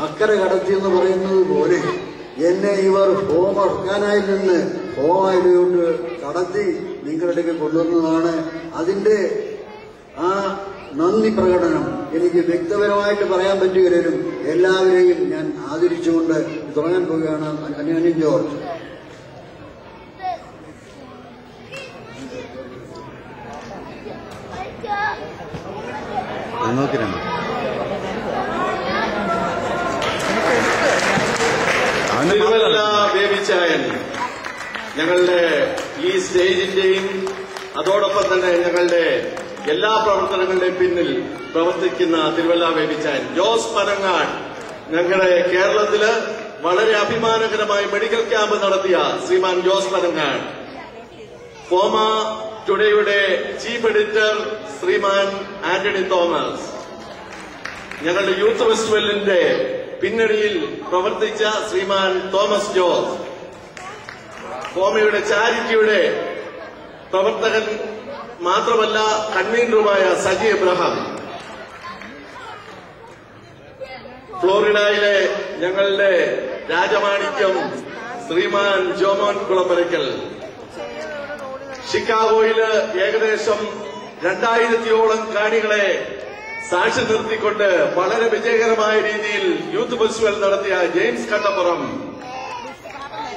അക്കരെ കടത്തിയെന്ന് പറയുന്നത് പോലെ എന്നെ ഇവർ ഹോം അഫ്ഗാനായിൽ നിന്ന് ഹോമായിലോട്ട് കടത്തി നിങ്ങളിടയ്ക്ക് കൊണ്ടുവന്നതാണ്. അതിന്റെ ആ നന്ദി പ്രകടനം എനിക്ക് വ്യക്തിപരമായിട്ട് പറയാൻ പറ്റുകയില്ലും എല്ലാവരെയും ഞാൻ ആദരിച്ചുകൊണ്ട് തുടങ്ങാൻ പോവുകയാണ്. അനിയൻ ജോർജ്. തിരുവല്ല ബേബിച്ചായൻ ഞങ്ങളുടെ ഈ സ്റ്റേജിന്റെയും അതോടൊപ്പം തന്നെ ഞങ്ങളുടെ എല്ലാ പ്രവർത്തനങ്ങളുടെയും പിന്നിൽ പ്രവർത്തിക്കുന്ന തിരുവല്ല ബേബിച്ചായൻ. ജോസ് പനങ്ങാട് ഞങ്ങളുടെ കേരളത്തില് വളരെ അഭിമാനകരമായി മെഡിക്കൽ ക്യാമ്പ് നടത്തിയ ശ്രീമാൻ ജോസ് പനങ്ങാട്. ഫോമ ടുഡേയുടെ ചീഫ് എഡിറ്റർ ശ്രീമാൻ ആന്റണി തോമസ്. ഞങ്ങളുടെ യൂത്ത് ഫെസ്റ്റിവലിന്റെ പിന്നണിയിൽ പ്രവർത്തിച്ച ശ്രീമാൻ തോമസ് ജോസ്. ഫോമയുടെ ചാരിറ്റിയുടെ പ്രവർത്തകൻ മാത്രമല്ല കൺവീനറുമായ സജി എബ്രഹാം. ഫ്ലോറിഡയിലെ ഞങ്ങളുടെ രാജമാണിക്യം ശ്രീമാൻ ജോമോൻ കുളമ്പരയ്ക്കൽ. ഷിക്കാഗോയില് ഏകദേശം 2000-ഓളം കാണികളെ സാക്ഷി നിർത്തിക്കൊണ്ട് വളരെ വിജയകരമായ രീതിയിൽ യൂത്ത് ഫെസ്റ്റിവൽ നടത്തിയ ജെയിംസ് കണ്ണപ്പുറം.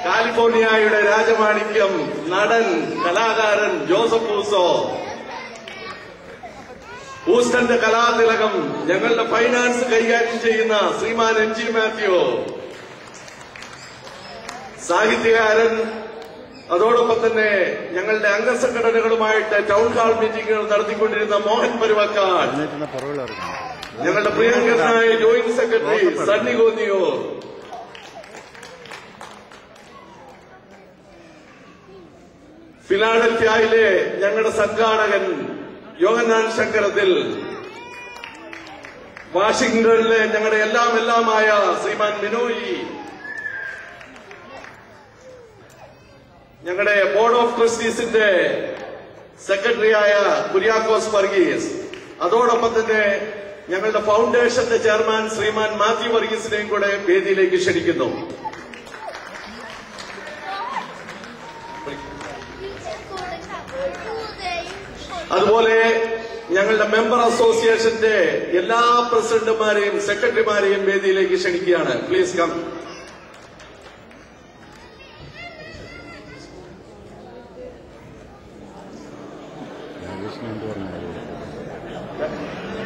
കാലിഫോർണിയയുടെ രാജമാണിക്യം നടൻ കലാകാരൻ ജോസഫ് ഊസോ. ഹൂസ്റ്റന്റെ കലാതിലകം ഞങ്ങളുടെ ഫൈനാൻസ് കൈകാര്യം ചെയ്യുന്ന ശ്രീമാൻ NG മാത്യു. സാഹിത്യകാരൻ അതോടൊപ്പം തന്നെ ഞങ്ങളുടെ അംഗസംഘടനകളുമായിട്ട് ടൗൺ ഹാൾ മീറ്റിംഗുകൾ നടത്തിക്കൊണ്ടിരുന്ന മോഹൻ പരുവക്കാട്. ഞങ്ങളുടെ പ്രിയങ്കരനായ ജോയിന്റ് സെക്രട്ടറി സണ്ണി ഗോന്നിയൂർ. ഫിലാഡൽഫിയയിലെ ഞങ്ങളുടെ സംഘാടകൻ യോഹന്നാൻ ശങ്കരത്തിൽ. വാഷിംഗ്ടണിലെ ഞങ്ങളുടെ എല്ലാമായ ശ്രീമാൻ മിനോയി. ഞങ്ങളുടെ ബോർഡ് ഓഫ് ട്രസ്റ്റീസിന്റെ സെക്രട്ടറിയായ കുര്യാക്കോസ് വർഗീസ്. അതോടൊപ്പം തന്നെ ഞങ്ങളുടെ ഫൗണ്ടേഷന്റെ ചെയർമാൻ ശ്രീമാൻ മാത്യു വർഗീസിനെയും കൂടെ വേദിയിലേക്ക് ക്ഷണിക്കുന്നു. അതുപോലെ ഞങ്ങളുടെ മെമ്പർ അസോസിയേഷന്റെ എല്ലാ പ്രസിഡന്റുമാരെയും സെക്രട്ടറിമാരെയും വേദിയിലേക്ക് ക്ഷണിക്കുകയാണ്. Please come.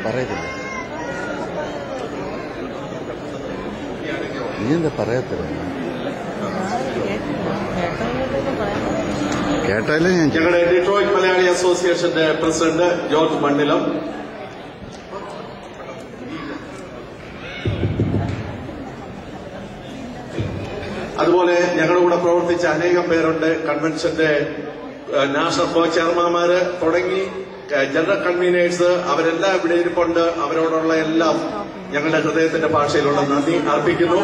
പറയത്തില്ല, നീ എന്താ പറയത്തില്ല? കേട്ടാലേ ഞാൻ. ഞങ്ങളുടെ ഡിട്രോയിറ്റ് മലയാളി അസോസിയേഷന്റെ പ്രസിഡന്റ് ജോർജ് മണ്ണിലം. അതുപോലെ ഞങ്ങളുടെ കൂടെ പ്രവർത്തിച്ച അനേകം പേരുണ്ട്. കൺവെൻഷന്റെ നാഷണൽ കോ ചെയർമാൻമാര് തുടങ്ങി ജനറൽ കൺവീനേഴ്സ് അവരെല്ലാം ഇവിടെ ഇരിപ്പുണ്ട്. അവരോടുള്ള എല്ലാം ഞങ്ങളുടെ ഹൃദയത്തിന്റെ ഭാഷയിലുള്ള നന്ദി അർപ്പിക്കുന്നു.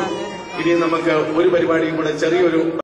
ഇനി നമുക്ക് ഒരു പരിപാടിയും കൂടെ ചെറിയൊരു